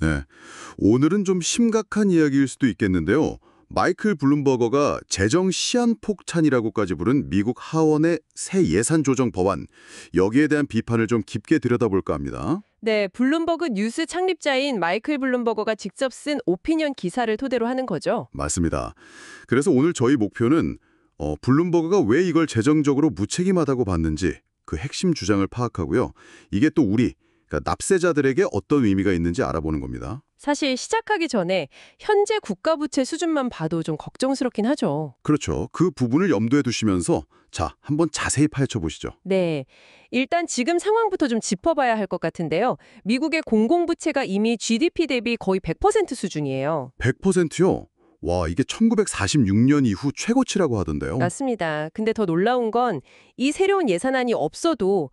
네. 오늘은 좀 심각한 이야기일 수도 있겠는데요. 마이클 블룸버거가 재정 시한폭탄이라고까지 부른 미국 하원의 새 예산 조정 법안, 여기에 대한 비판을 좀 깊게 들여다볼까 합니다. 네, 블룸버그 뉴스 창립자인 마이클 블룸버거가 직접 쓴 오피니언 기사를 토대로 하는 거죠. 맞습니다. 그래서 오늘 저희 목표는 블룸버그가 왜 이걸 재정적으로 무책임하다고 봤는지 그 핵심 주장을 파악하고요. 이게 또 그러니까 납세자들에게 어떤 의미가 있는지 알아보는 겁니다. 사실 시작하기 전에 현재 국가 부채 수준만 봐도 좀 걱정스럽긴 하죠. 그렇죠. 그 부분을 염두에 두시면서 자, 한번 자세히 파헤쳐 보시죠. 네, 일단 지금 상황부터 좀 짚어봐야 할 것 같은데요. 미국의 공공부채가 이미 GDP 대비 거의 100% 수준이에요. 100%요? 와, 이게 1946년 이후 최고치라고 하던데요. 맞습니다. 근데 더 놀라운 건 이 새로운 예산안이 없어도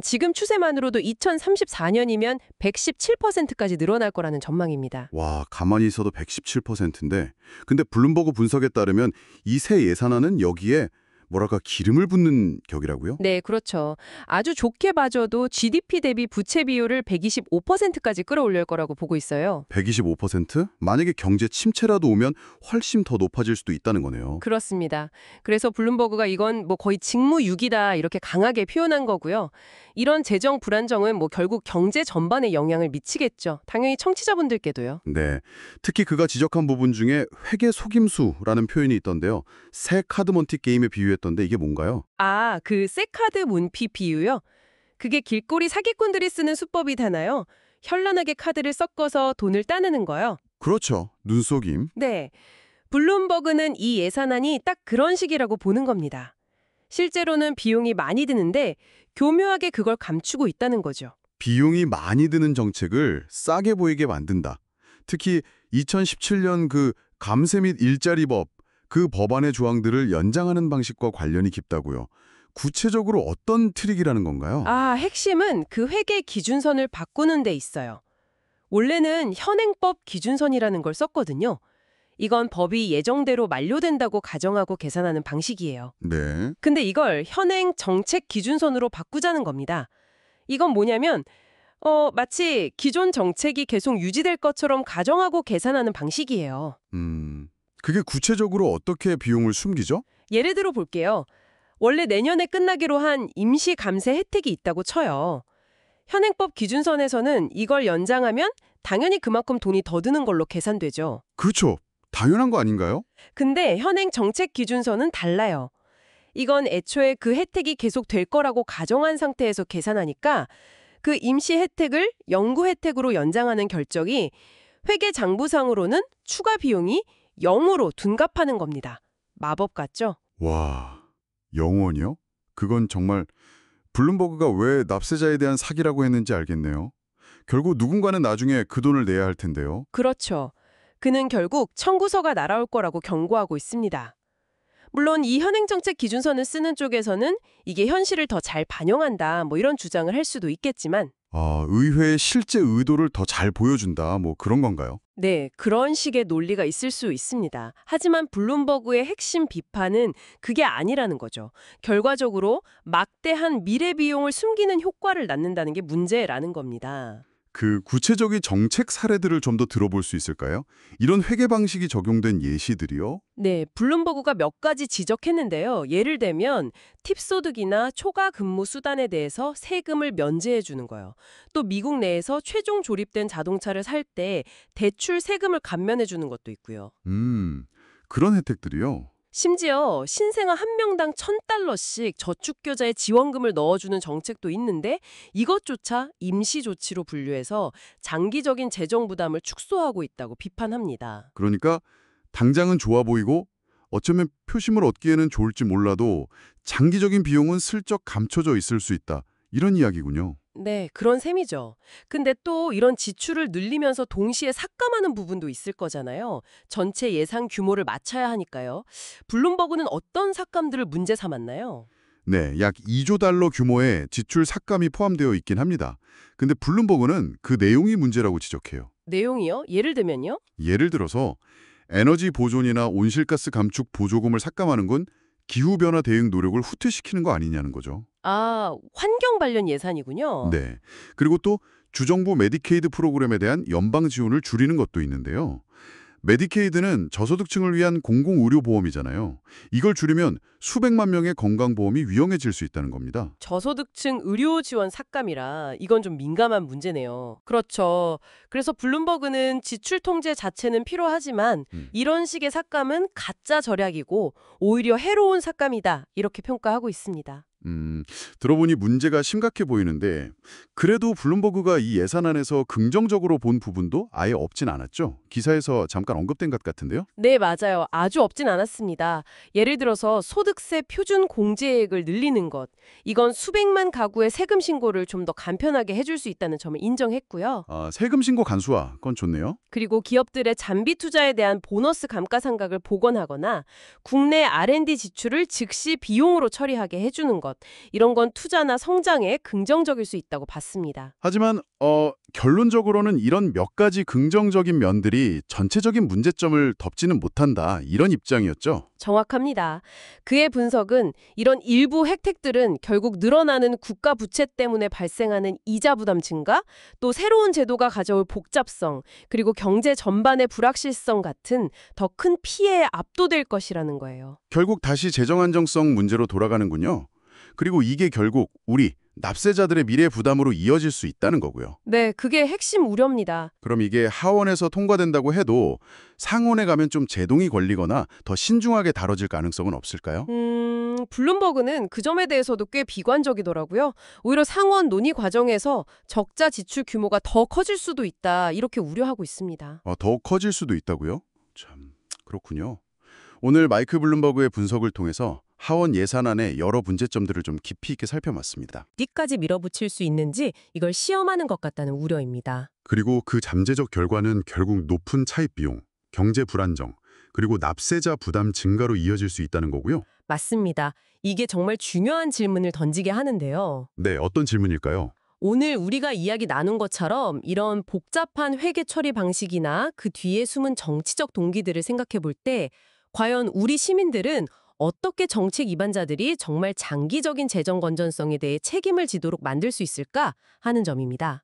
지금 추세만으로도 2034년이면 117%까지 늘어날 거라는 전망입니다. 와, 가만히 있어도 117%인데 근데 블룸버그 분석에 따르면 이 새 예산안은 여기에 뭐랄까 기름을 붓는 격이라고요? 네, 그렇죠. 아주 좋게 봐줘도 GDP 대비 부채 비율을 125%까지 끌어올릴 거라고 보고 있어요. 125%? 만약에 경제 침체라도 오면 훨씬 더 높아질 수도 있다는 거네요. 그렇습니다. 그래서 블룸버그가 이건 뭐 거의 직무유기다 이렇게 강하게 표현한 거고요. 이런 재정 불안정은 뭐 결국 경제 전반에 영향을 미치겠죠. 당연히 청취자분들께도요. 네, 특히 그가 지적한 부분 중에 회계 속임수라는 표현이 있던데요. 새 카드몬티 게임에 비유했던데 이게 뭔가요? 아, 그 세카드 문피 비유요? 그게 길거리 사기꾼들이 쓰는 수법이잖아요. 현란하게 카드를 섞어서 돈을 따내는 거요. 그렇죠. 눈속임. 네. 블룸버그는 이 예산안이 딱 그런 식이라고 보는 겁니다. 실제로는 비용이 많이 드는데 교묘하게 그걸 감추고 있다는 거죠. 비용이 많이 드는 정책을 싸게 보이게 만든다. 특히 2017년 그 감세 및 일자리법, 그 법안의 조항들을 연장하는 방식과 관련이 깊다고요. 구체적으로 어떤 트릭이라는 건가요? 아, 핵심은 그 회계 기준선을 바꾸는 데 있어요. 원래는 현행법 기준선이라는 걸 썼거든요. 이건 법이 예정대로 만료된다고 가정하고 계산하는 방식이에요. 네. 근데 이걸 현행 정책 기준선으로 바꾸자는 겁니다. 이건 뭐냐면 마치 기존 정책이 계속 유지될 것처럼 가정하고 계산하는 방식이에요. 그게 구체적으로 어떻게 비용을 숨기죠? 예를 들어 볼게요. 원래 내년에 끝나기로 한 임시 감세 혜택이 있다고 쳐요. 현행법 기준선에서는 이걸 연장하면 당연히 그만큼 돈이 더 드는 걸로 계산되죠. 그렇죠. 당연한 거 아닌가요? 근데 현행 정책 기준선은 달라요. 이건 애초에 그 혜택이 계속 될 거라고 가정한 상태에서 계산하니까 그 임시 혜택을 영구 혜택으로 연장하는 결정이 회계 장부상으로는 추가 비용이 0으로 둔갑하는 겁니다. 마법 같죠? 와, 영원이요? 그건 정말 블룸버그가 왜 납세자에 대한 사기라고 했는지 알겠네요. 결국 누군가는 나중에 그 돈을 내야 할 텐데요. 그렇죠. 그는 결국 청구서가 날아올 거라고 경고하고 있습니다. 물론 이 현행정책 기준선을 쓰는 쪽에서는 이게 현실을 더 잘 반영한다 뭐 이런 주장을 할 수도 있겠지만 아, 의회의 실제 의도를 더 잘 보여준다, 뭐 그런 건가요? 네, 그런 식의 논리가 있을 수 있습니다. 하지만 블룸버그의 핵심 비판은 그게 아니라는 거죠. 결과적으로 막대한 미래 비용을 숨기는 효과를 낳는다는 게 문제라는 겁니다. 그 구체적인 정책 사례들을 좀 더 들어볼 수 있을까요? 이런 회계 방식이 적용된 예시들이요? 네, 블룸버그가 몇 가지 지적했는데요. 예를 들면 팁소득이나 초과 근무 수단에 대해서 세금을 면제해 주는 거예요. 또 미국 내에서 최종 조립된 자동차를 살 때 대출 세금을 감면해 주는 것도 있고요. 그런 혜택들이요? 심지어 신생아 한 명당 $1,000씩 저축계좌에 지원금을 넣어주는 정책도 있는데 이것조차 임시조치로 분류해서 장기적인 재정 부담을 축소하고 있다고 비판합니다. 그러니까 당장은 좋아 보이고 어쩌면 표심을 얻기에는 좋을지 몰라도 장기적인 비용은 슬쩍 감춰져 있을 수 있다. 이런 이야기군요. 네, 그런 셈이죠. 근데 또 이런 지출을 늘리면서 동시에 삭감하는 부분도 있을 거잖아요. 전체 예산 규모를 맞춰야 하니까요. 블룸버그는 어떤 삭감들을 문제 삼았나요? 네, 약 2조 달러 규모의 지출 삭감이 포함되어 있긴 합니다. 근데 블룸버그는 그 내용이 문제라고 지적해요. 내용이요? 예를 들면요? 예를 들어서 에너지 보존이나 온실가스 감축 보조금을 삭감하는 건 기후변화 대응 노력을 후퇴시키는 거 아니냐는 거죠. 아, 환경 관련 예산이군요. 네. 그리고 또 주정부 메디케이드 프로그램에 대한 연방 지원을 줄이는 것도 있는데요. 메디케이드는 저소득층을 위한 공공의료보험이잖아요. 이걸 줄이면 수백만 명의 건강보험이 위험해질 수 있다는 겁니다. 저소득층 의료 지원 삭감이라 이건 좀 민감한 문제네요. 그렇죠. 그래서 블룸버그는 지출 통제 자체는 필요하지만 이런 식의 삭감은 가짜 절약이고 오히려 해로운 삭감이다. 이렇게 평가하고 있습니다. 들어보니 문제가 심각해 보이는데 그래도 블룸버그가 이 예산안에서 긍정적으로 본 부분도 아예 없진 않았죠? 기사에서 잠깐 언급된 것 같은데요? 네, 맞아요. 아주 없진 않았습니다. 예를 들어서 소득세 표준 공제액을 늘리는 것. 이건 수백만 가구의 세금 신고를 좀 더 간편하게 해줄 수 있다는 점을 인정했고요. 세금 신고 간소화, 그건 좋네요. 그리고 기업들의 장비 투자에 대한 보너스 감가상각을 복원하거나 국내 R&D 지출을 즉시 비용으로 처리하게 해주는 것. 이런 건 투자나 성장에 긍정적일 수 있다고 봤습니다. 하지만 결론적으로는 이런 몇 가지 긍정적인 면들이 전체적인 문제점을 덮지는 못한다, 이런 입장이었죠. 정확합니다. 그의 분석은 이런 일부 혜택들은 결국 늘어나는 국가 부채 때문에 발생하는 이자 부담 증가, 또 새로운 제도가 가져올 복잡성, 그리고 경제 전반의 불확실성 같은 더 큰 피해에 압도될 것이라는 거예요. 결국 다시 재정 안정성 문제로 돌아가는군요. 그리고 이게 결국 우리 납세자들의 미래 부담으로 이어질 수 있다는 거고요. 네, 그게 핵심 우려입니다. 그럼 이게 하원에서 통과된다고 해도 상원에 가면 좀 제동이 걸리거나 더 신중하게 다뤄질 가능성은 없을까요? 블룸버그는 그 점에 대해서도 꽤 비관적이더라고요. 오히려 상원 논의 과정에서 적자 지출 규모가 더 커질 수도 있다, 이렇게 우려하고 있습니다. 더 커질 수도 있다고요? 참, 그렇군요. 오늘 마이클 블룸버그의 분석을 통해서 하원 예산안의 여러 문제점들을 좀 깊이 있게 살펴봤습니다. 어디까지 밀어붙일 수 있는지 이걸 시험하는 것 같다는 우려입니다. 그리고 그 잠재적 결과는 결국 높은 차입 비용, 경제 불안정, 그리고 납세자 부담 증가로 이어질 수 있다는 거고요. 맞습니다. 이게 정말 중요한 질문을 던지게 하는데요. 네, 어떤 질문일까요? 오늘 우리가 이야기 나눈 것처럼 이런 복잡한 회계 처리 방식이나 그 뒤에 숨은 정치적 동기들을 생각해 볼 때 과연 우리 시민들은 어떻게 정책 입안자들이 정말 장기적인 재정 건전성에 대해 책임을 지도록 만들 수 있을까 하는 점입니다.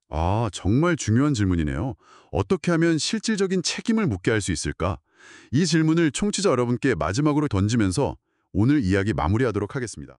정말 중요한 질문이네요. 어떻게 하면 실질적인 책임을 묻게 할 수 있을까? 이 질문을 청취자 여러분께 마지막으로 던지면서 오늘 이야기 마무리하도록 하겠습니다.